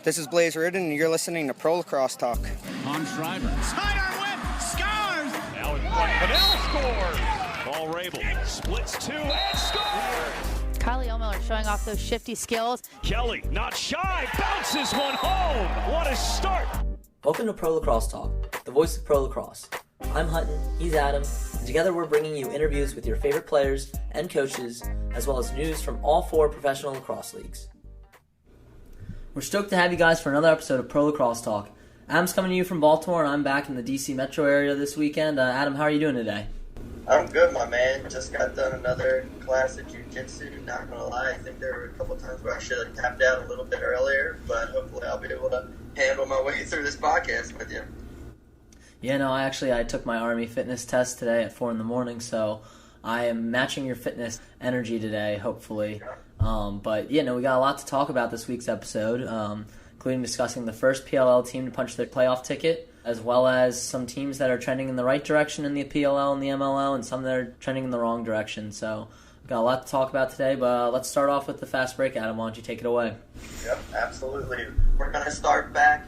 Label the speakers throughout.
Speaker 1: This is Blaze Ridden, and you're listening to Pro Lacrosse Talk.
Speaker 2: Tom Schreiber.
Speaker 3: Sidearm whip, scores!
Speaker 4: Now in front, Pll scores! Paul Rabel splits two and scores!
Speaker 5: Kylie O'Miller showing off those shifty skills.
Speaker 4: Kelly, not shy, bounces one home! What a start!
Speaker 6: Welcome to Pro Lacrosse Talk, the voice of pro lacrosse. I'm Hutton, he's Adam, and together we're bringing you interviews with your favorite players and coaches, as well as news from all 4 professional lacrosse leagues. We're stoked to have you guys for another episode of Pro Lacrosse Talk. Adam's coming to you from Baltimore, and I'm back in the DC metro area this weekend. Adam, how are you doing today?
Speaker 7: I'm good, my man. Just got done another class of jiu-jitsu. Not going to lie, I think there were a couple times where I should have tapped out a little bit earlier, but hopefully I'll be able to handle my way through this podcast with you.
Speaker 6: Yeah, no, I took my Army fitness test today at 4 in the morning, so I am matching your fitness energy today, hopefully. But, we got a lot to talk about this week's episode, including discussing the first PLL team to punch their playoff ticket, as well as some teams that are trending in the right direction in the PLL and the MLL, and some that are trending in the wrong direction. So we've got a lot to talk about today, but let's start off with the fast break. Adam, why don't you take it away?
Speaker 7: Yep, absolutely. We're going to start back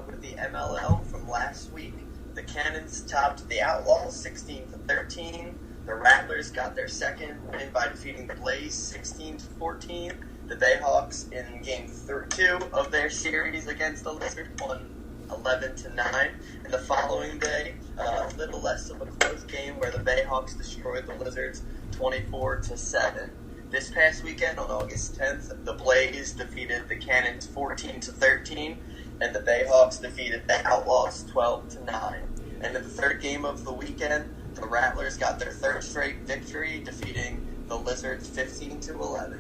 Speaker 7: with the MLL from last week. The Cannons topped the Outlaws 16-13. The Rattlers got their second win by defeating the Blaze 16-14. The Bayhawks in Game 2 of their series against the Lizards won 11-9. And the following day, a little less of a close game where the Bayhawks destroyed the Lizards 24-7. This past weekend, on August 10th, the Blaze defeated the Cannons 14-13, and the Bayhawks defeated the Outlaws 12-9. And in the third game of the weekend, the Rattlers got their third straight victory, defeating the Lizards 15-11.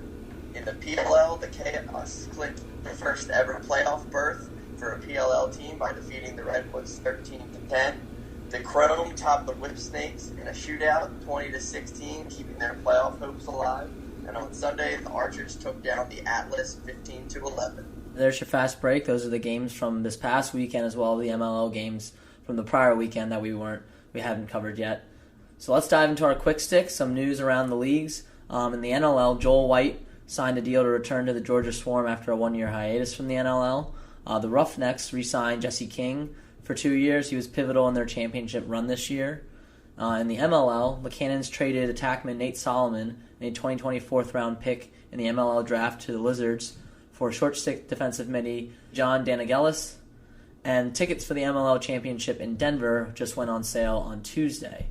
Speaker 7: In the PLL, the Chaos clinched their first ever playoff berth for a PLL team by defeating the Redwoods 13-10. The Chrome topped the Whipsnakes in a shootout 20-16, keeping their playoff hopes alive. And on Sunday, the Archers took down the Atlas 15-11.
Speaker 6: There's your fast break. Those are the games from this past weekend, as well as the MLL games from the prior weekend that we haven't covered yet. So let's dive into our quick stick, some news around the leagues. In the NLL, Joel White signed a deal to return to the Georgia Swarm after a 1-year hiatus from the NLL. The Roughnecks re-signed Jessie King for 2 years. He was pivotal in their championship run this year. In the MLL, the Cannons traded attackman Nate Solomon, a 2020 4th-round pick in the MLL draft, to the Lizards for short-stick defensive midi John Danigelis. And tickets for the MLL Championship in Denver just went on sale on Tuesday.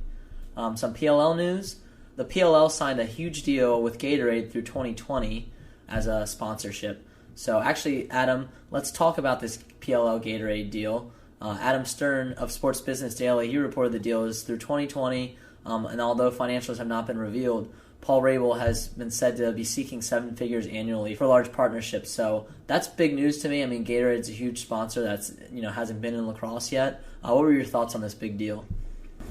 Speaker 6: Some PLL news. The PLL signed a huge deal with Gatorade through 2020 as a sponsorship. So actually, Adam, let's talk about this PLL Gatorade deal. Adam Stern of Sports Business Daily, he reported the deal is through 2020, and although financials have not been revealed, Paul Rabel has been said to be seeking 7 figures annually for large partnerships. So that's big news to me. I mean, Gatorade's a huge sponsor that's hasn't been in lacrosse yet. What were your thoughts on this big deal?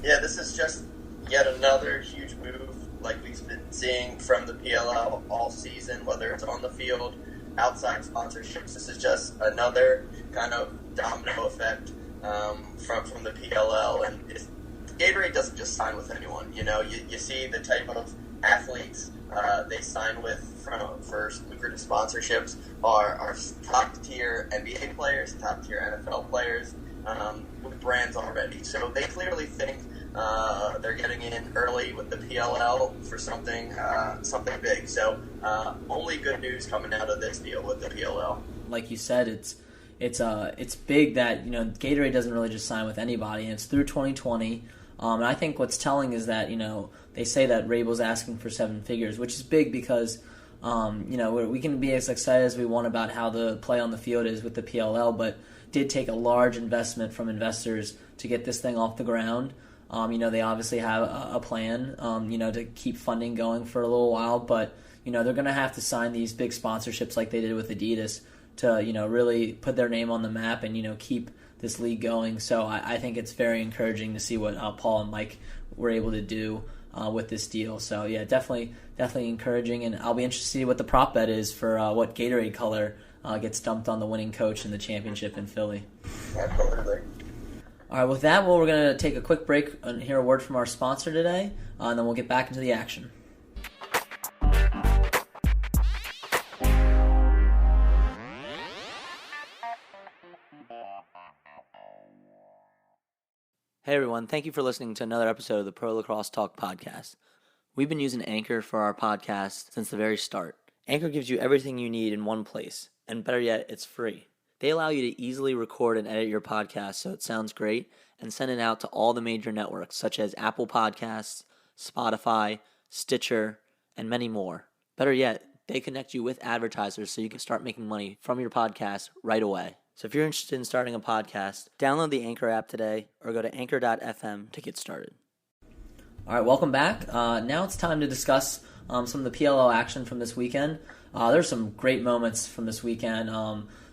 Speaker 7: Yeah, this is just yet another huge move like we've been seeing from the PLL all season, whether it's on the field, outside sponsorships. This is just another kind of domino effect from the PLL. And Gatorade doesn't just sign with anyone. You see the type of athletes they sign with for lucrative sponsorships are top-tier NBA players, top-tier NFL players with brands already. So they clearly think they're getting in early with the PLL for something big. So only good news coming out of this deal with the PLL.
Speaker 6: Like you said, it's big that Gatorade doesn't really just sign with anybody, and it's through 2020. And I think what's telling is that they say that Rabel's asking for 7 figures, which is big because we can be as excited as we want about how the play on the field is with the PLL, but it did take a large investment from investors to get this thing off the ground. They obviously have a plan, to keep funding going for a little while, but they're going to have to sign these big sponsorships like they did with Adidas to really put their name on the map and keep this league going. So I think it's very encouraging to see what Paul and Mike were able to do with this deal. So yeah, definitely encouraging, and I'll be interested to see what the prop bet is for what Gatorade color gets dumped on the winning coach in the championship in Philly.
Speaker 7: Absolutely.
Speaker 6: All right, with that, we're going to take a quick break and hear a word from our sponsor today, and then we'll get back into the action. Hey everyone, thank you for listening to another episode of the Pro Lacrosse Talk podcast. We've been using Anchor for our podcast since the very start. Anchor gives you everything you need in one place, and better yet, it's free. They allow you to easily record and edit your podcast so it sounds great and send it out to all the major networks such as Apple Podcasts, Spotify, Stitcher, and many more. Better yet, they connect you with advertisers so you can start making money from your podcast right away. So if you're interested in starting a podcast, download the Anchor app today or go to anchor.fm to get started. All right, welcome back. Now it's time to discuss some of the PLL action from this weekend. There's some great moments from this weekend.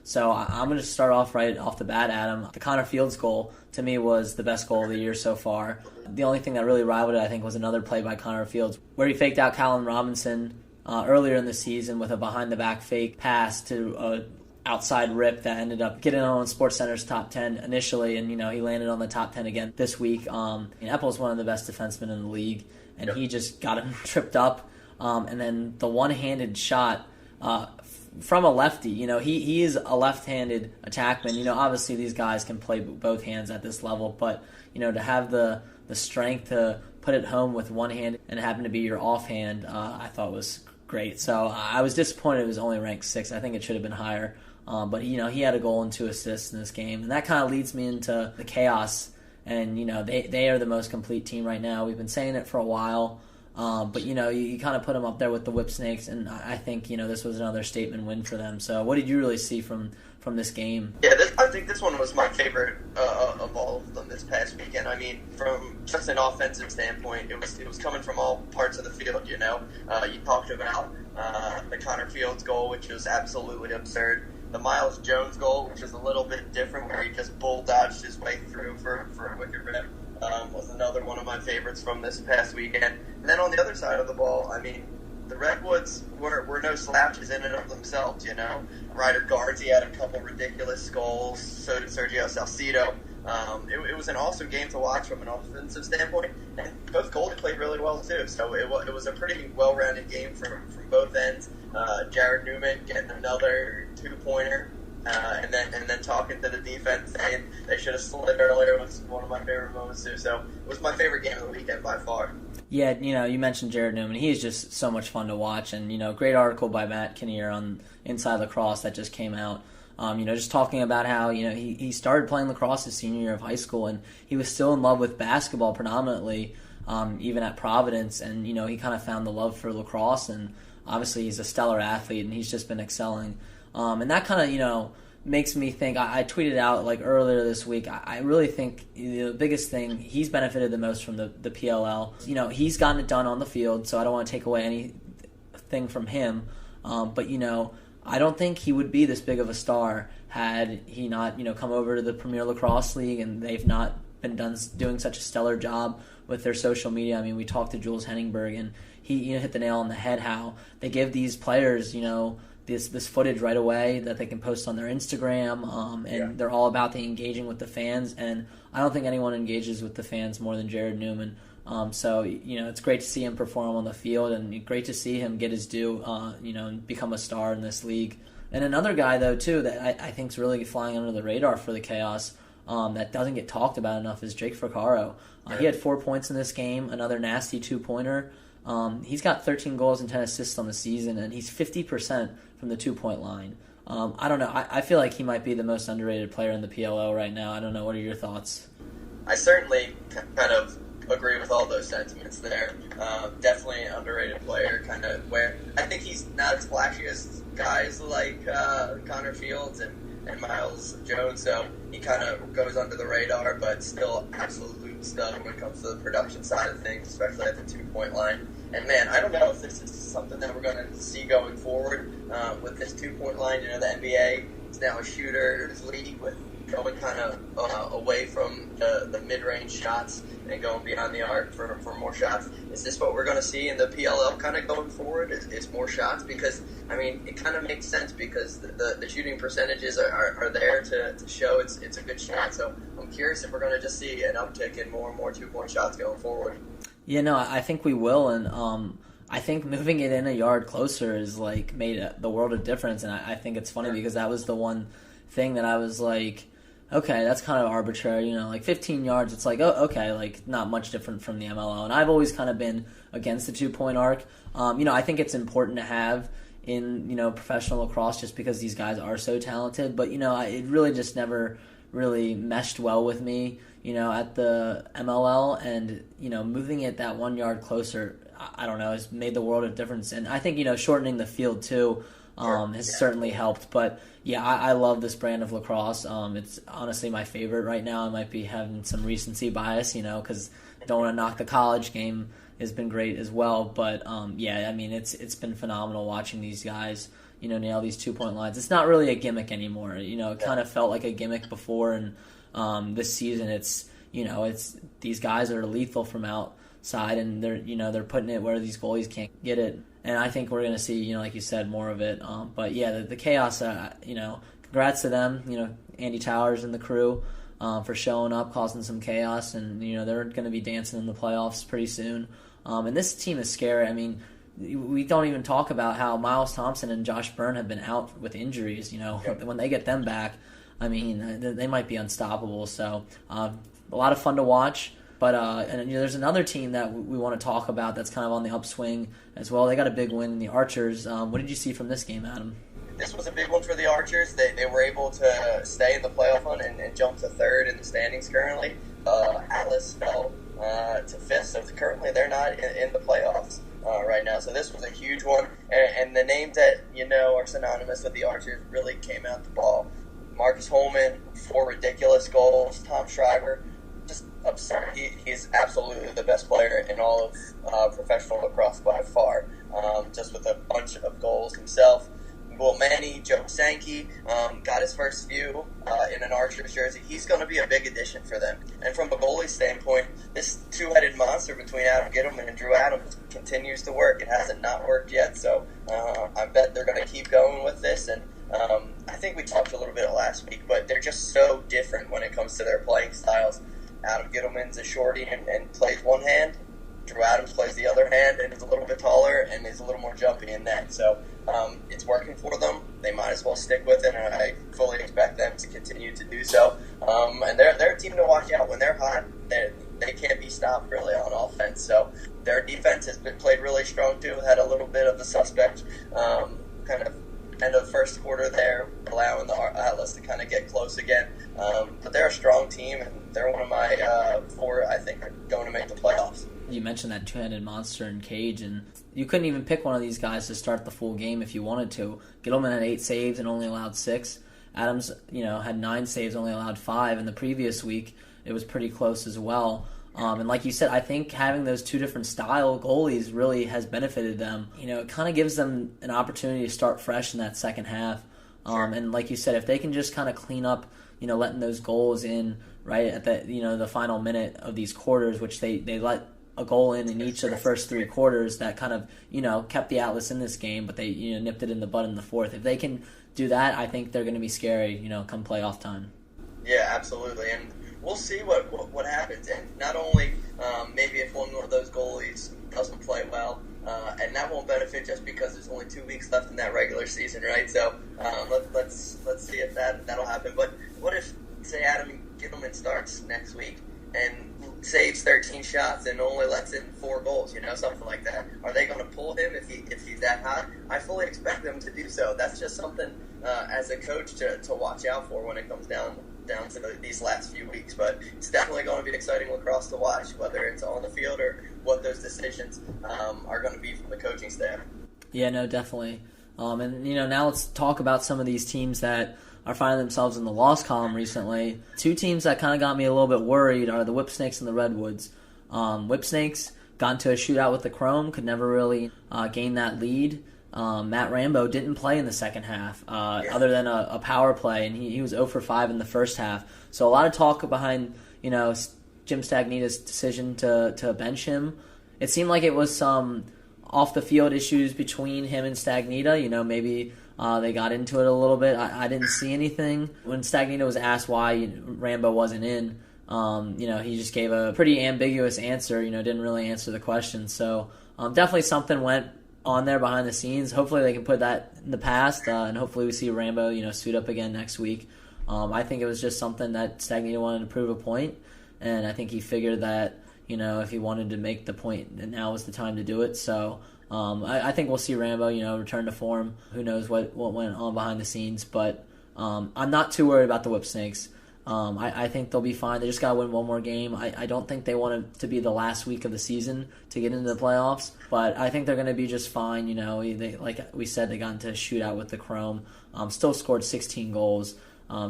Speaker 6: So I'm going to start off right off the bat, Adam. The Connor Fields goal, to me, was the best goal of the year so far. The only thing that really rivaled it, I think, was another play by Connor Fields, where he faked out Callum Robinson earlier in the season with a behind-the-back fake pass to a outside rip that ended up getting on SportsCenter's top 10 initially, and he landed on the top 10 again this week. Epple's one of the best defensemen in the league, and he just got him tripped up, and then the one-handed shot from a lefty. He is a left-handed attackman. Obviously these guys can play both hands at this level, but to have the strength to put it home with one hand and happen to be your offhand, I thought was great. So I was disappointed it was only ranked 6th. I think it should have been higher. But he had a goal and 2 assists in this game, and that kind of leads me into the Chaos. And they are the most complete team right now. We've been saying it for a while, but you kind of put them up there with the Whip Snakes, and I think this was another statement win for them. So what did you really see from this game?
Speaker 7: Yeah, I think this one was my favorite of all of them this past weekend. I mean, from just an offensive standpoint, it was coming from all parts of the field. You talked about the Connor Fields goal, which was absolutely absurd. The Miles Jones goal, which is a little bit different, where he just bull dodged his way through for a wicked rip, was another one of my favorites from this past weekend. And then on the other side of the ball, I mean, the Redwoods were no slouches in and of themselves, Ryder Guardsy had a couple ridiculous goals, so did Sergio Salcido. It was an awesome game to watch from an offensive standpoint, and both goalies played really well too. So it was a pretty well-rounded game from both ends. Jared Newman getting another 2-pointer, and then talking to the defense saying they should have slid earlier was one of my favorite moments too. So it was my favorite game of the weekend by far.
Speaker 6: Yeah, you mentioned Jared Newman. He's just so much fun to watch, and great article by Matt Kinnear on Inside Lacrosse that just came out. Just talking about how, he started playing lacrosse his senior year of high school, and he was still in love with basketball predominantly, even at Providence, and, he kind of found the love for lacrosse, and obviously he's a stellar athlete, and he's just been excelling. And that kind of, makes me think, I tweeted out earlier this week, I really think the biggest thing, he's benefited the most from the PLL. He's gotten it done on the field, so I don't want to take away anything from him, but, I don't think he would be this big of a star had he not, come over to the Premier Lacrosse League, and they've not been doing such a stellar job with their social media. I mean, we talked to Jules Henningberg, and he hit the nail on the head how they give these players, this footage right away that they can post on their Instagram, and they're all about the engaging with the fans, and I don't think anyone engages with the fans more than Jared Newman. So it's great to see him perform on the field, and great to see him get his due, and become a star in this league. And another guy, though, too, that I think is really flying under the radar for the Chaos, that doesn't get talked about enough, is Jake Fricaro. He had 4 points in this game, another nasty 2-pointer. He's got 13 goals and 10 assists on the season, and he's 50% from the 2-point line. I don't know. I feel like he might be the most underrated player in the PLL right now. I don't know. What are your thoughts?
Speaker 7: I certainly kind of agree with all those sentiments there. Definitely an underrated player, kind of where I think he's not as flashy as guys like Connor Fields and Miles Jones, so he kind of goes under the radar, but still absolute stud when it comes to the production side of things, especially at the 2-point line. And man, I don't know if this is something that we're going to see going forward with this 2-point line. The NBA is now a shooter's league with going kind of away from the mid-range shots and going beyond the arc for more shots. Is this what we're going to see in the PLL kind of going forward? Is more shots? Because, I mean, it kind of makes sense because the shooting percentages are there to show it's a good shot. So I'm curious if we're going to just see an uptick in more and more 2-point shots going forward.
Speaker 6: Yeah, no, I think we will, and I think moving it in a yard closer is made the world of difference, and I think it's funny because that was the one thing that I was okay, that's kind of arbitrary, like 15 yards, it's like, oh, okay, like not much different from the MLL. And I've always kind of been against the 2-point arc. I think it's important to have in, professional lacrosse just because these guys are so talented. But, it really just never really meshed well with me, at the MLL. And, moving it that 1 yard closer, I don't know, has made the world of difference. And I think, shortening the field too has certainly helped. But, yeah, I love this brand of lacrosse. It's honestly my favorite right now. I might be having some recency bias, because I don't want to knock the college game. Has been great as well. But, it's been phenomenal watching these guys, nail these 2-point lines. It's not really a gimmick anymore. It kind of felt like a gimmick before. And this season it's these guys are lethal from outside, and they're putting it where these goalies can't get it. And I think we're going to see, like you said, more of it. But yeah, the chaos, congrats to them, Andy Towers and the crew for showing up, causing some chaos. And, they're going to be dancing in the playoffs pretty soon. And this team is scary. I mean, we don't even talk about how Miles Thompson and Josh Byrne have been out with injuries. When they get them back, I mean, they might be unstoppable. So a lot of fun to watch. But there's another team that we want to talk about that's kind of on the upswing as well. They got a big win in the Archers. What did you see from this game, Adam?
Speaker 7: This was a big one for the Archers. They were able to stay in the playoff hunt and jump to third in the standings currently. Atlas fell to fifth, so currently they're not in the playoffs right now. So this was a huge one. And the names that are synonymous with the Archers really came out the ball. Marcus Holman, 4 ridiculous goals. Tom Schreiber, just absurd. He's absolutely the best player in all of professional lacrosse by far, just with a bunch of goals himself. Will Manny, Joe Sankey, got his first few in an Archers jersey. He's going to be a big addition for them. And from a goalie standpoint, this two-headed monster between Adam Gittleman and Drew Adams continues to work. It hasn't not worked yet, so I bet they're going to keep going with this. And I think we talked a little bit last week, but they're just so different when it comes to their playing styles. Adam Gittleman's a shorty and plays one hand. Drew Adams plays the other hand and is a little bit taller and is a little more jumpy in net. So it's working for them. They might as well stick with it, and I fully expect them to continue to do so. And they're a team to watch out. When they're hot, they can't be stopped really on offense. So their defense has been played really strong too. Had a little bit of the suspect kind of end of the first quarter there, allowing the Atlas to kind of get close again. But they're a strong team, and they're one of my 4, I think, are going to make the playoffs.
Speaker 6: You mentioned that two-handed monster in Cage, and you couldn't even pick one of these guys to start the full game if you wanted to. Gittleman had 8 saves and only allowed 6. Adams, had 9 saves, only allowed 5. In the previous week, it was pretty close as well. And like you said, I think having those 2 different style goalies really has benefited them. It kind of gives them an opportunity to start fresh in that second half. And like you said, if they can just kind of clean up, letting those goals in right at the, the final minute of these quarters, which they let a goal in each of the first 3 quarters that kind of, kept the Atlas in this game, but they, nipped it in the bud in the fourth. If they can do that, I think they're going to be scary, come playoff time.
Speaker 7: Yeah, absolutely. And we'll see what happens. And not only maybe if one of those goalies doesn't play well, and that won't benefit just because there's only 2 weeks left in that regular season, right? So let's see if that'll happen. But what if, say, Adam Gittleman starts next week and saves 13 shots and only lets in 4 goals, something like that? Are they going to pull him if he's that hot? I fully expect them to do so. That's just something as a coach to watch out for when it comes down to these last few weeks. But it's definitely going to be exciting lacrosse to watch, whether it's on the field or what those decisions are going to be from the coaching staff.
Speaker 6: Yeah, no, definitely. And now let's talk about some of these teams that are finding themselves in the loss column recently. 2 teams that kind of got me a little bit worried are the Whipsnakes and the Redwoods. Whipsnakes got into a shootout with the Chrome, could never really gain that lead. Matt Rambo didn't play in the second half, other than a power play, and he was 0 for 5 in the first half. So a lot of talk behind, Jim Stagnita's decision to bench him. It seemed like it was some off-the-field issues between him and Stagnita. Maybe they got into it a little bit. I didn't see anything. When Stagnita was asked why Rambo wasn't in, he just gave a pretty ambiguous answer, didn't really answer the question. So definitely something went on there behind the scenes. Hopefully they can put that in the past, and hopefully we see Rambo, suit up again next week. I think it was just something that Stagnita wanted to prove a point, and I think he figured that, if he wanted to make the point, then now was the time to do it. So I think we'll see Rambo, return to form. Who knows what went on behind the scenes, but I'm not too worried about the Whip Snakes. I think they'll be fine. They just got to win one more game. I don't think they want it to be the last week of the season to get into the playoffs, but I think they're going to be just fine. They, like we said, they got into a shootout with the Chrome, still scored 16 goals,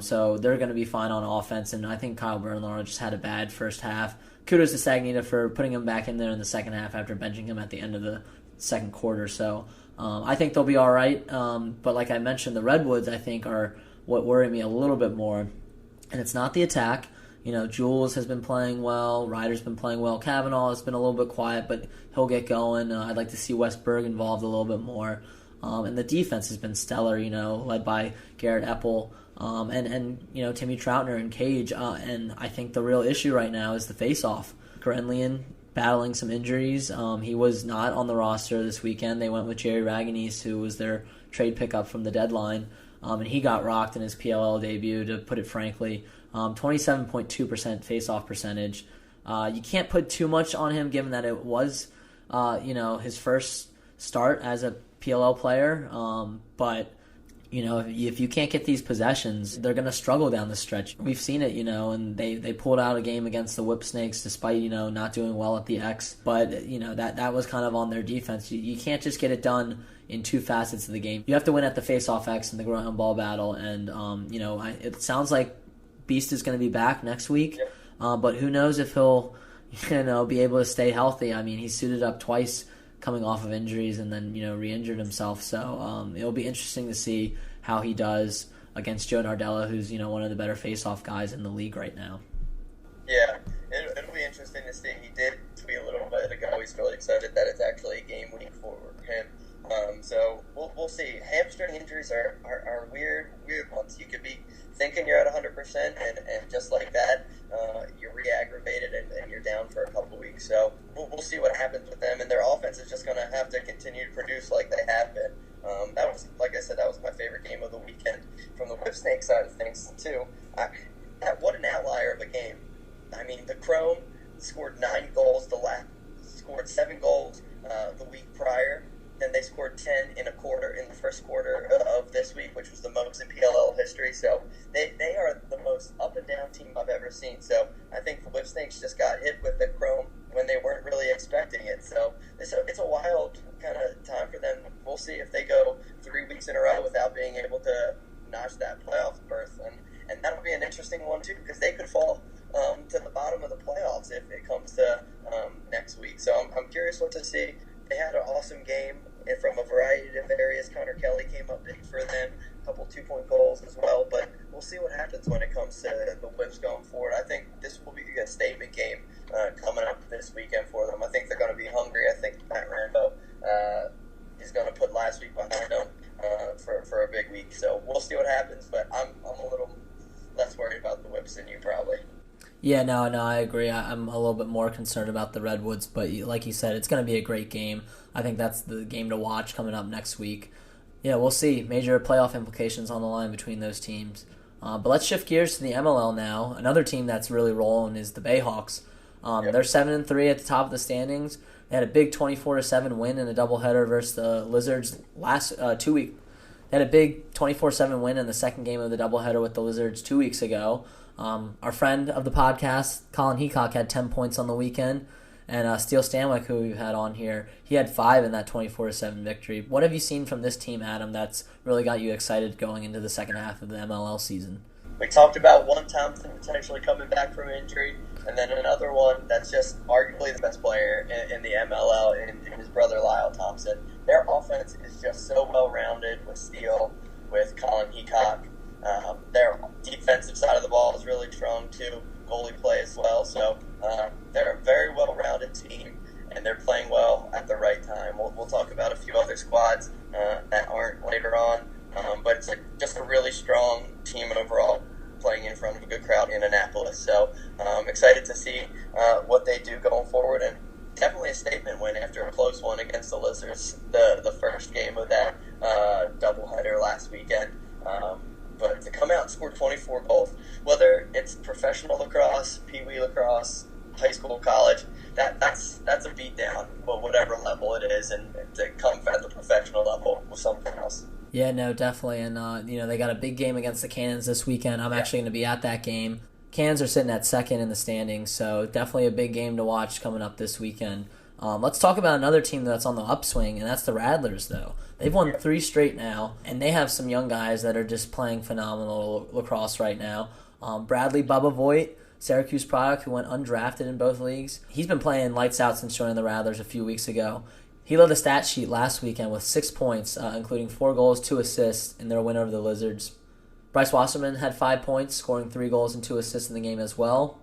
Speaker 6: so they're going to be fine on offense, and I think Kyle Bernhardt just had a bad first half. Kudos to Stagnita for putting him back in there in the second half after benching him at the end of the second quarter, so I think they'll be all right, but like I mentioned, the Redwoods, I think, are what worry me a little bit more. And it's not the attack. Jules has been playing well. Ryder's been playing well. Kavanaugh has been a little bit quiet, but he'll get going. I'd like to see Westberg involved a little bit more. And the defense has been stellar, led by Garrett Epple and Timmy Troutner and Cage. And I think the real issue right now is the face-off. Grenlian battling some injuries. He was not on the roster this weekend. They went with Jerry Raganese, who was their trade pickup from the deadline. And he got rocked in his PLL debut, to put it frankly. 27.2% face-off percentage. You can't put too much on him, given that it was, his first start as a PLL player. But, if you can't get these possessions, they're going to struggle down the stretch. We've seen it, and they pulled out a game against the Whip Snakes despite, not doing well at the X. But, that was kind of on their defense. You can't just get it done in two facets of the game. You have to win at the face-off X and the ground ball battle, and it sounds like Beast is going to be back next week, but who knows if he'll be able to stay healthy. I mean, he suited up twice coming off of injuries and then re-injured himself, so it'll be interesting to see how he does against Joe Nardella, who's one of the better face-off guys in the league right now.
Speaker 7: Yeah, it'll be interesting to see. He did tweet a little bit ago. He's really excited that it's actually a game week for him. So we'll see. Hamstring injuries are weird ones. You could be thinking you're at 100%, and just like that, you're re-aggravated and you're down for a couple weeks. So we'll see what happens with them. And their offense is just going to have to continue to produce like they have been. That was, like I said, that was my favorite game of the weekend. From the Whip Snake side of things, too, what an outlier of a game. I mean, the Chrome scored 9 goals. Scored 7 goals the week prior. Then they scored 10 in the first quarter of this week, which was the most in PLL history. So they are the most up and down team I've ever seen. So I think the Whip Snakes just got hit with the Chrome when they weren't really expecting it. So it's a wild kind of time for them. We'll see if they go 3 weeks in a row without being able to notch that playoff berth, and that'll be an interesting one too, because they could fall to the bottom of the playoffs if it comes to next week. So I'm curious what to see. They had an awesome game from a variety of areas. Connor Kelly came up big for them, a couple 2-point goals as well, but we'll see what happens when it comes to the Whips going forward. I think this will be a statement game coming up this weekend for them. I think they're going to be hungry. I think Matt Rambo is going to put last week behind them for a big week. So we'll see what happens, but I'm a little less worried about the Whips than you probably.
Speaker 6: Yeah, no, I agree. I'm a little bit more concerned about the Redwoods, but like you said, it's going to be a great game. I think that's the game to watch coming up next week. Yeah, we'll see. Major playoff implications on the line between those teams. But let's shift gears to the MLL now. Another team that's really rolling is the Bayhawks. They're 7-3 at the top of the standings. They had a big 24-7 win in a doubleheader versus the Lizards last 2 weeks. They had a big 24-7 win in the second game of the doubleheader with the Lizards 2 weeks ago. Our friend of the podcast, Colin Heacock, had 10 points on the weekend. And Steele Stanwyck, who we've had on here, he had 5 in that 24-7 victory. What have you seen from this team, Adam, that's really got you excited going into the second half of the MLL season?
Speaker 7: We talked about one Thompson potentially coming back from injury, and then another one that's just arguably the best player in the MLL, and his brother Lyle Thompson. Their offense is just so well-rounded with Steele, with Colin Heacock. Their defensive side of the ball is really strong, too. Goalie play as well. So they're a very well-rounded team, and they're playing well at the right time. We'll talk about a few other squads that aren't later on, but it's just a really strong team overall, playing in front of a good crowd in Annapolis. So I'm excited to see what they do going forward, and definitely a statement win after a close one against the Lizards, the first game of that doubleheader last weekend. but to come out and score 24 goals, whether it's professional lacrosse, pee-wee lacrosse, high school, college, that's a beatdown, but whatever level it is, and to come at the professional level with something else.
Speaker 6: Yeah, no, definitely. And, they got a big game against the Cannons this weekend. I'm actually going to be at that game. Cannons are sitting at second in the standings, so definitely a big game to watch coming up this weekend. Let's talk about another team that's on the upswing, and that's the Rattlers, though. They've won 3 straight now, and they have some young guys that are just playing phenomenal lacrosse right now. Bradley Bubba Voigt, Syracuse product, who went undrafted in both leagues. He's been playing lights out since joining the Rattlers a few weeks ago. He led the stat sheet last weekend with 6 points, including 4 goals, 2 assists in their win over the Lizards. Bryce Wasserman had 5 points, scoring 3 goals and 2 assists in the game as well.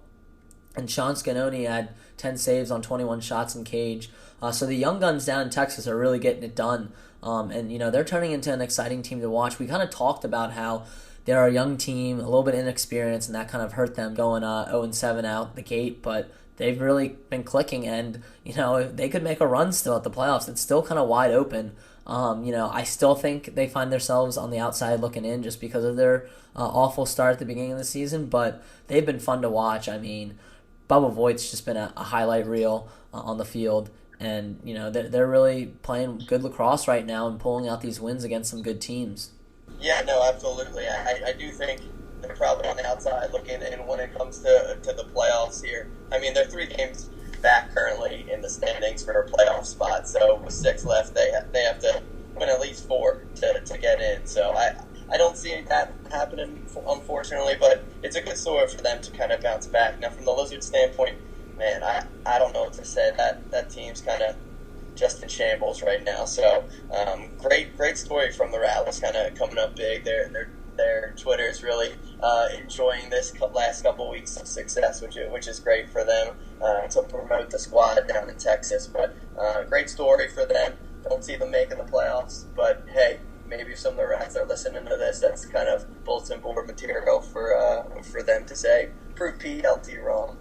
Speaker 6: And Sean Scanoni had 10 saves on 21 shots in cage. So the young guns down in Texas are really getting it done. They're turning into an exciting team to watch. We kind of talked about how they're a young team, a little bit inexperienced, and that kind of hurt them going 0-7 out the gate. But they've really been clicking, and, they could make a run still at the playoffs. It's still kind of wide open. I still think they find themselves on the outside looking in just because of their awful start at the beginning of the season, but they've been fun to watch. I mean, Bubba Voigt's just been a highlight reel on the field, and, they're really playing good lacrosse right now and pulling out these wins against some good teams.
Speaker 7: Yeah, no, absolutely. I do think they're probably on the outside looking in when it comes to the playoffs here. I mean, they're 3 games back currently in the standings for a playoff spot, so with 6 left, they have to win at least 4 to get in. So I don't see that happening, unfortunately, but it's a good story for them to kind of bounce back. Now, from the Lizard standpoint, man, I don't know what to say. That team's kind of just in shambles right now. So great story from the Rattlers, kind of coming up big. Their Twitter is really enjoying this last couple of weeks of success, which is great for them to promote the squad down in Texas. But great story for them. Don't see them making the playoffs, but hey, maybe if some of the Rats are listening to this, that's kind of bulletin board material for them to say, prove PLT wrong.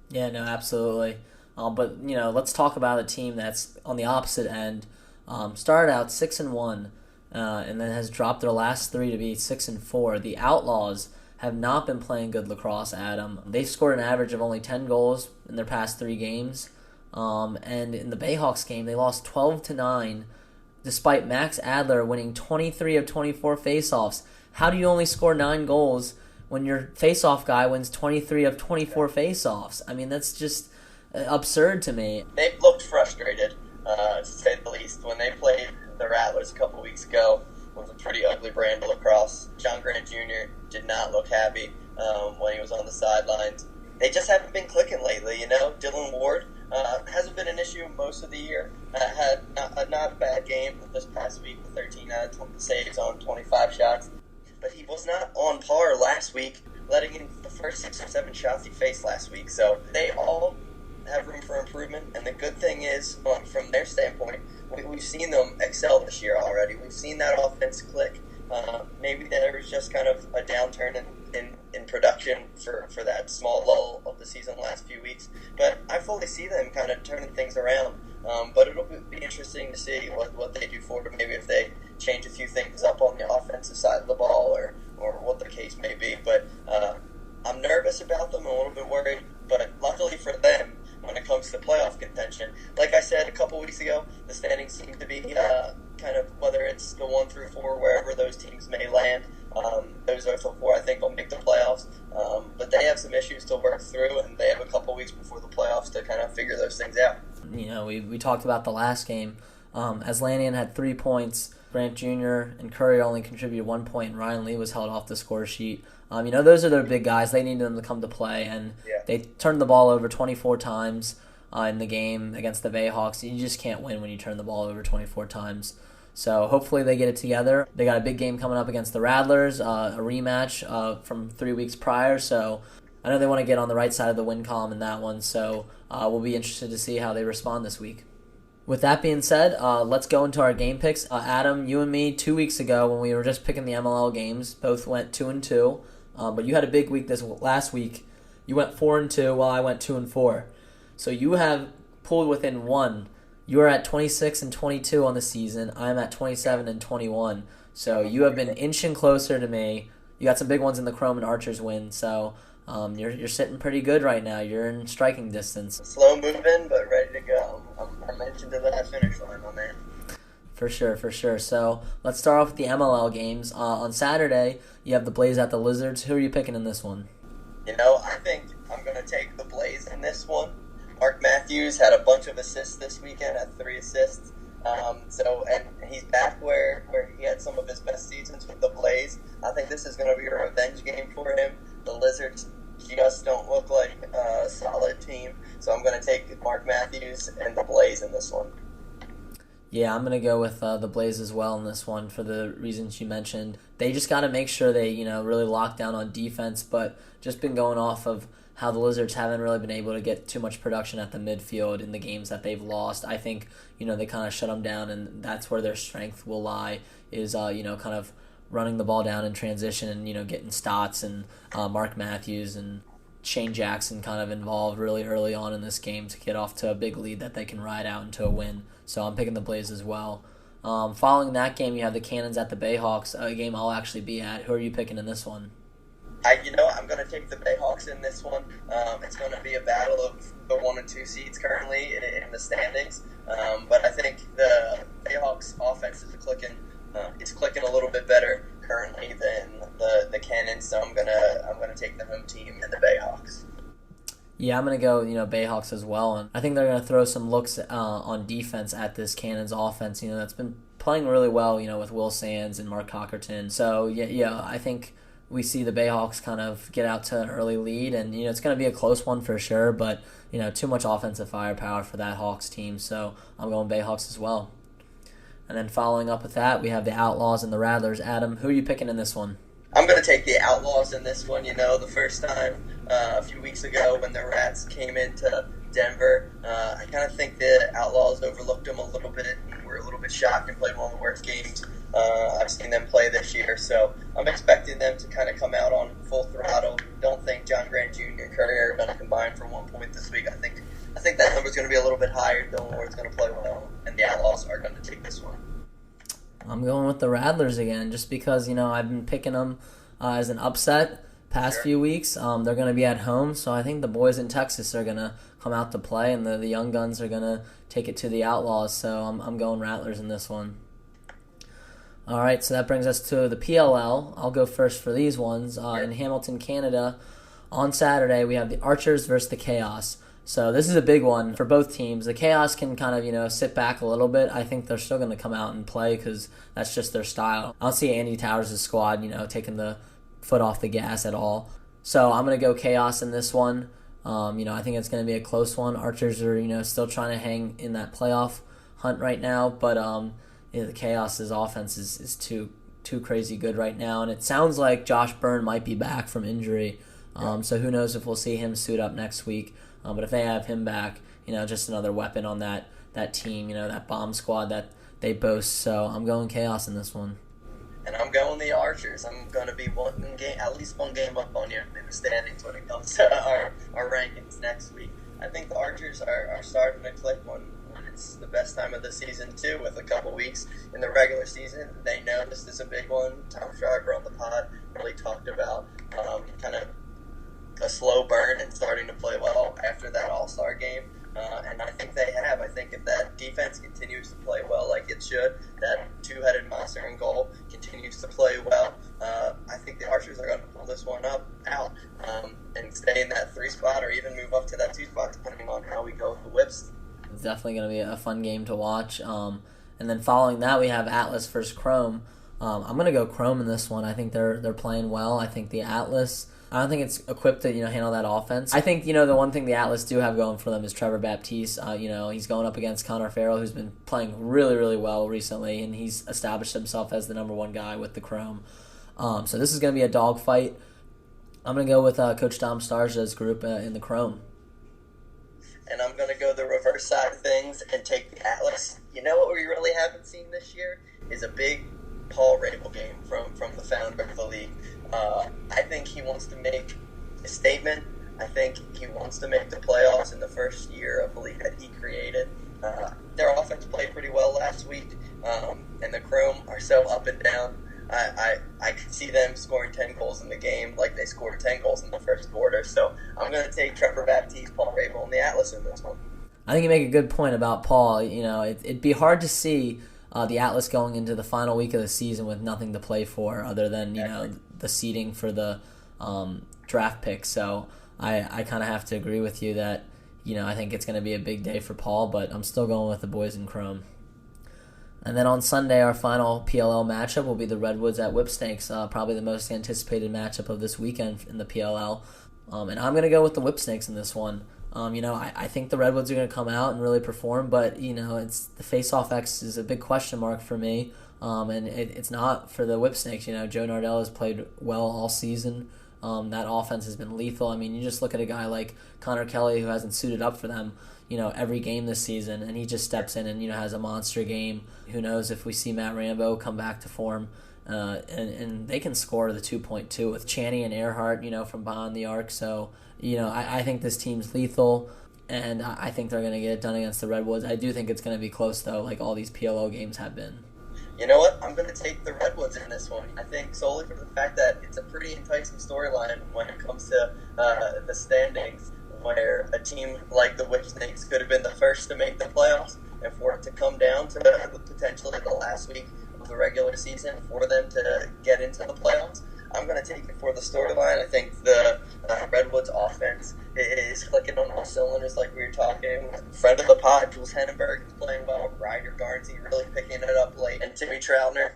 Speaker 6: Yeah, no, absolutely. But let's talk about a team that's on the opposite end. Started out 6-1, and then has dropped their last 3 to be 6-4. The Outlaws have not been playing good lacrosse, Adam. They've scored an average of only 10 goals in their past 3 games. And in the Bayhawks game, they lost 12-9, despite Max Adler winning 23 of 24 faceoffs. How do you only score 9 goals when your faceoff guy wins 23 of 24 faceoffs? I mean, that's just absurd to me.
Speaker 7: They looked frustrated, to say the least, when they played the Rattlers a couple weeks ago with a pretty ugly brand of lacrosse. John Grant Jr. did not look happy when he was on the sidelines. They just haven't been clicking lately, Dylan Ward hasn't been an issue most of the year. Had not a bad game this past week with 13 out of 20 saves on 25 shots. But he was not on par last week, letting in the first 6 or 7 shots he faced last week. So they all have room for improvement, and the good thing is, from their standpoint, we've seen them excel this year already. We've seen that offense click. Maybe there was just kind of a downturn in production for that small lull of the season the last few weeks. But I fully see them kind of turning things around. But it'll be interesting to see what they do forward. Maybe if they change a few things up on the offensive side of the ball or what the case may be. But I'm nervous about them, a little bit worried. But luckily for them, when it comes to playoff contention, like I said a couple weeks ago, the standings seem to be kind of, whether it's the 1 through 4, wherever those teams may land, those are the 4 I think will make the playoffs. But they have some issues to work through, and they have a couple weeks before the playoffs to kind of figure those things out.
Speaker 6: We talked about the last game. Aslanian had 3 points. Grant Jr. and Curry only contributed 1 point, and Ryan Lee was held off the score sheet. Those are their big guys. They needed them to come to play, and they turned the ball over 24 times in the game against the Bayhawks. You just can't win when you turn the ball over 24 times. So hopefully they get it together. They got a big game coming up against the Rattlers, a rematch from 3 weeks prior. So I know they want to get on the right side of the win column in that one. So we'll be interested to see how they respond this week. With that being said, let's go into our game picks. Adam, you and me 2 weeks ago when we were just picking the MLL games, both went 2-2. But you had a big week this last week. You went 4-2 while I went 2-4. So you have pulled within 1. You are at 26-22 on the season. I'm at 27-21. So you have been inching closer to me you got some big ones in the Chrome and Archers win, so you're sitting pretty good right now. You're in striking distance.
Speaker 7: Slow moving, but ready to go. I'm edging to that finish line, my man.
Speaker 6: For sure. So let's start off with the MLL games. On Saturday, you have the Blaze at the Lizards. Who are you picking in this one?
Speaker 7: I think I'm going to take the Blaze in this one. Mark Matthews had a bunch of assists this weekend, had 3 assists. And he's back where he had some of his best seasons with the Blaze. I think this is going to be a revenge game for him. The Lizards just don't look like a solid team. So I'm going to take Mark Matthews and the Blaze in this one.
Speaker 6: Yeah, I'm going to go with the Blaze as well in this one for the reasons you mentioned. They just got to make sure they, really lock down on defense, but just been going off of how the Lizards haven't really been able to get too much production at the midfield in the games that they've lost. I think, they kind of shut them down, and that's where their strength will lie, is, kind of running the ball down in transition and, getting Stotts and Mark Matthews and Shane Jackson kind of involved really early on in this game to get off to a big lead that they can ride out into a win. So I'm picking the Blaze as well. Following that game, you have the Cannons at the Bayhawks, a game I'll actually be at. Who are you picking in this one?
Speaker 7: I'm going to take the Bayhawks in this one. It's going to be a battle of the 1 and 2 seeds currently in the standings. But I think the Bayhawks offense is clicking. It's clicking a little bit better currently than the Cannons. So I'm gonna take the home team and the Bayhawks.
Speaker 6: Yeah, I'm going to go, Bayhawks as well. And I think they're going to throw some looks on defense at this Cannons offense, that's been playing really well, with Will Sands and Mark Cockerton. So, yeah, I think we see the Bayhawks kind of get out to an early lead. And, it's going to be a close one for sure. But, too much offensive firepower for that Hawks team. So I'm going Bayhawks as well. And then following up with that, we have the Outlaws and the Rattlers. Adam, who are you picking in this one?
Speaker 7: I'm going to take the Outlaws in this one. The first time a few weeks ago when the Rats came into Denver, I kind of think the Outlaws overlooked them a little bit and were a little bit shocked and played one of the worst games I've seen them play this year. So I'm expecting them to kind of come out on full throttle. Don't think John Grant Jr. and Curry are going to combine for 1 point this week. I think that number's going to be a little bit higher. Dylan Ward's going to play well, and the Outlaws are going to take this one.
Speaker 6: I'm going with the Rattlers again, just because, I've been picking them as an upset past few weeks. They're going to be at home, so I think the boys in Texas are going to come out to play, and the young guns are going to take it to the Outlaws, so I'm going Rattlers in this one. All right, so that brings us to the PLL. I'll go first for these ones. In Hamilton, Canada, on Saturday, we have the Archers versus the Chaos. So this is a big one for both teams. The Chaos can kind of, sit back a little bit. I think they're still going to come out and play because that's just their style. I don't see Andy Towers' squad, taking the foot off the gas at all. So I'm going to go Chaos in this one. I think it's going to be a close one. Archers are, still trying to hang in that playoff hunt right now. But the Chaos' offense is too crazy good right now. And it sounds like Josh Byrne might be back from injury. So who knows if we'll see him suit up next week. But if they have him back, just another weapon on that team, that bomb squad that they boast. So I'm going Chaos in this one.
Speaker 7: And I'm going the Archers. I'm going to be at least one game up on you in the standings when it comes to our rankings next week. I think the Archers are starting to click when it's the best time of the season, too, with a couple weeks in the regular season. They know this is a big one. Tom Schreiber on the pod really talked about kind of a slow burn and starting to play well after that All-Star game. And I think they have. I think if that defense continues to play well like it should, that two-headed monster in goal continues to play well, I think the Archers are going to pull this one out and stay in that 3 spot or even move up to that 2 spot depending on how we go with the Whips.
Speaker 6: It's definitely going to be a fun game to watch. And then following that, we have Atlas versus Chrome. I'm going to go Chrome in this one. I think they're playing well. I think the Atlas, I don't think it's equipped to handle that offense. I think the one thing the Atlas do have going for them is Trevor Baptiste. He's going up against Connor Farrell, who's been playing really, really well recently, and he's established himself as the number 1 guy with the Chrome. So this is going to be a dogfight. I'm going to go with Coach Dom Starja's group in the Chrome.
Speaker 7: And I'm going to go the reverse side of things and take the Atlas. What we really haven't seen this year is a big Paul Rabel game from the founder of the league. I think he wants to make a statement. I think he wants to make the playoffs in the first year of the league that he created. Their offense played pretty well last week, and the Chrome are so up and down. I could see them scoring 10 goals in the game like they scored 10 goals in the first quarter. So I'm going to take Trevor Baptiste, Paul Rabel, and the Atlas in this one.
Speaker 6: I think you make a good point about Paul. You know, it'd be hard to see the Atlas going into the final week of the season with nothing to play for other than, you know, the seeding for the draft pick. So I kind of have to agree with you that, you know, I think it's going to be a big day for Paul, but I'm still going with the boys in chrome. And then on Sunday, our final PLL matchup will be the Redwoods at Whipsnakes, probably the most anticipated matchup of this weekend in the PLL. And I'm going to go with the Whipsnakes in this one. You know, I think the Redwoods are going to come out and really perform, but, you know, it's the face-off X is a big question mark for me, and it's not for the Whipsnakes. You know, Joe Nardell has played well all season. That offense has been lethal. I mean, you just look at a guy like Connor Kelly who hasn't suited up for them, you know, every game this season, and he just steps in and, you know, has a monster game. Who knows if we see Matt Rambo come back to form, and they can score the 2.2 with Chaney and Earhart, you know, from behind the arc. So, you know, I think this team's lethal, and I think they're going to get it done against the Redwoods. I do think it's going to be close, though, like all these PLO games have been.
Speaker 7: You know what? I'm going to take the Redwoods in this one. I think solely for the fact that it's a pretty enticing storyline when it comes to the standings, where a team like the Whipsnakes could have been the first to make the playoffs, and for it to come down to potentially the last week of the regular season for them to get into the playoffs. I'm going to take it for the storyline. I think the Redwoods offense is clicking on all cylinders like we were talking. Friend of the pod, Jules Hennenberg, is playing well. Ryder Garnsey really picking it up late. And Timmy Troutner,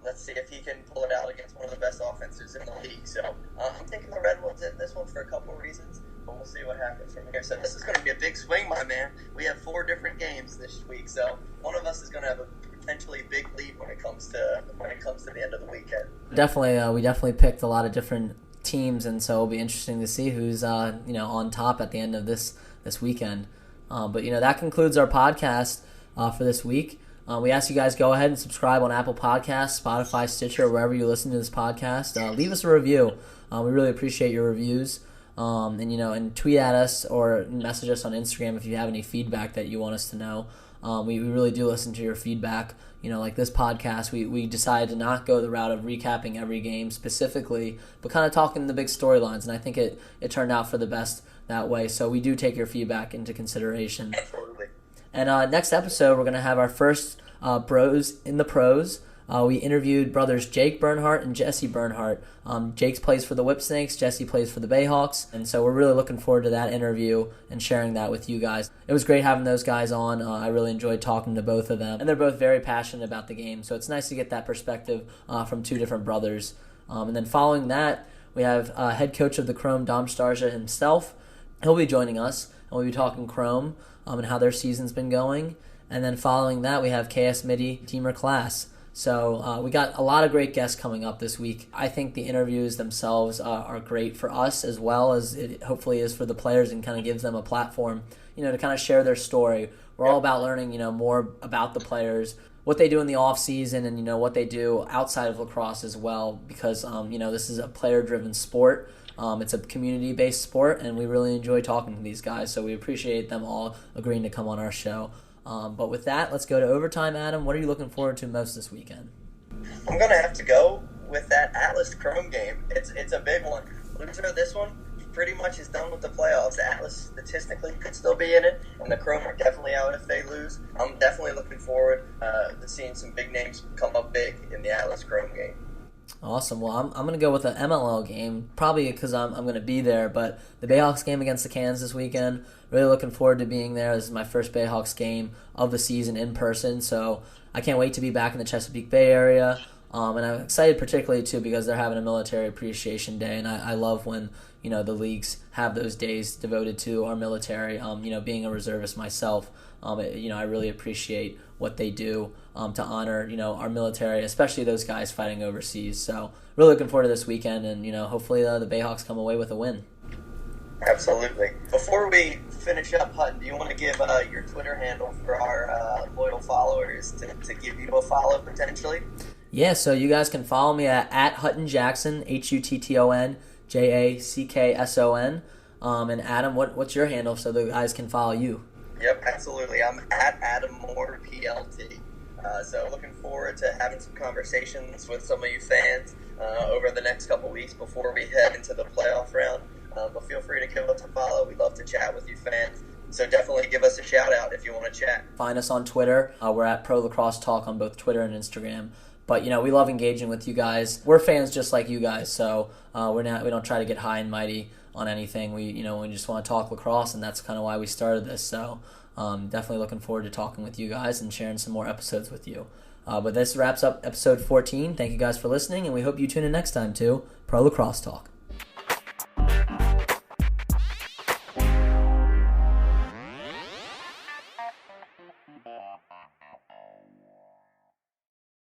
Speaker 7: let's see if he can pull it out against one of the best offenses in the league. So I'm taking the Redwoods in this one for a couple of reasons, but we'll see what happens from here. So this is going to be a big swing, my man. We have 4 different games this week, so one of us is going to have a potentially big lead when it comes to the end of the weekend.
Speaker 6: Definitely, we definitely picked a lot of different teams, and so it'll be interesting to see who's you know, on top at the end of this weekend. But you know, that concludes our podcast for this week. We ask you guys go ahead and subscribe on Apple Podcasts, Spotify, Stitcher, wherever you listen to this podcast. Leave us a review. We really appreciate your reviews. And you know, and tweet at us or message us on Instagram if you have any feedback that you want us to know. We really do listen to your feedback. You know, like this podcast, we decided to not go the route of recapping every game specifically, but kind of talking the big storylines, and I think it turned out for the best that way. So we do take your feedback into consideration.
Speaker 7: Absolutely.
Speaker 6: And next episode, we're going to have our first Bros in the Pros. We interviewed brothers Jake Bernhardt and Jessie Bernhardt. Jake plays for the Whipsnakes, Jessie plays for the Bayhawks, and so we're really looking forward to that interview and sharing that with you guys. It was great having those guys on. I really enjoyed talking to both of them, and they're both very passionate about the game, so it's nice to get that perspective from 2 different brothers. And then following that, we have head coach of the Chrome, Dom Starja himself. He'll be joining us, and we'll be talking Chrome and how their season's been going. And then following that, we have KS Midi Teamer Class. So we got a lot of great guests coming up this week. I think the interviews themselves are great for us, as well as it hopefully is for the players, and kind of gives them a platform, you know, to kind of share their story. We're all about learning, you know, more about the players, what they do in the off season, and you know what they do outside of lacrosse as well. Because you know, this is a player-driven sport. It's a community-based sport, and we really enjoy talking to these guys. So we appreciate them all agreeing to come on our show. But with that, let's go to overtime. Adam, what are you looking forward to most this weekend?
Speaker 7: I'm going to have to go with that Atlas Chrome game. It's a big one. Loser of this one pretty much is done with the playoffs. The Atlas statistically could still be in it, and the Chrome are definitely out if they lose. I'm definitely looking forward to seeing some big names come up big in the Atlas Chrome game.
Speaker 6: Awesome. Well, I'm going to go with the MLL game, probably because I'm going to be there, but the Bayhawks game against the Cans this weekend, really looking forward to being there. This is my first Bayhawks game of the season in person, so I can't wait to be back in the Chesapeake Bay area. And I'm excited particularly, too, because they're having a Military Appreciation Day, and I love when, you know, the leagues have those days devoted to our military. You know, being a reservist myself, you know, I really appreciate what they do to honor, you know, our military, especially those guys fighting overseas. So really looking forward to this weekend, and, you know, hopefully the Bayhawks come away with a win.
Speaker 7: Absolutely. Before we finish up, Hutton, do you want to give your Twitter handle for our loyal followers to give you a follow potentially?
Speaker 6: Yeah, so you guys can follow me at Hutton Jackson, HUTTON JACKSON. And Adam, what's your handle so the guys can follow you?
Speaker 7: Yep, absolutely. I'm at Adam Moore PLT. So looking forward to having some conversations with some of you fans over the next couple weeks before we head into the playoff round. But feel free to give us a follow. We'd love to chat with you fans. So definitely give us a shout out if you want to chat.
Speaker 6: Find us on Twitter. We're at Pro Lacrosse Talk on both Twitter and Instagram. But we love engaging with you guys. We're fans just like you guys, so we don't try to get high and mighty on anything. We just want to talk lacrosse, and that's kind of why we started this. So definitely looking forward to talking with you guys and sharing some more episodes with you. But this wraps up episode 14. Thank you guys for listening, and we hope you tune in next time to Pro Lacrosse Talk.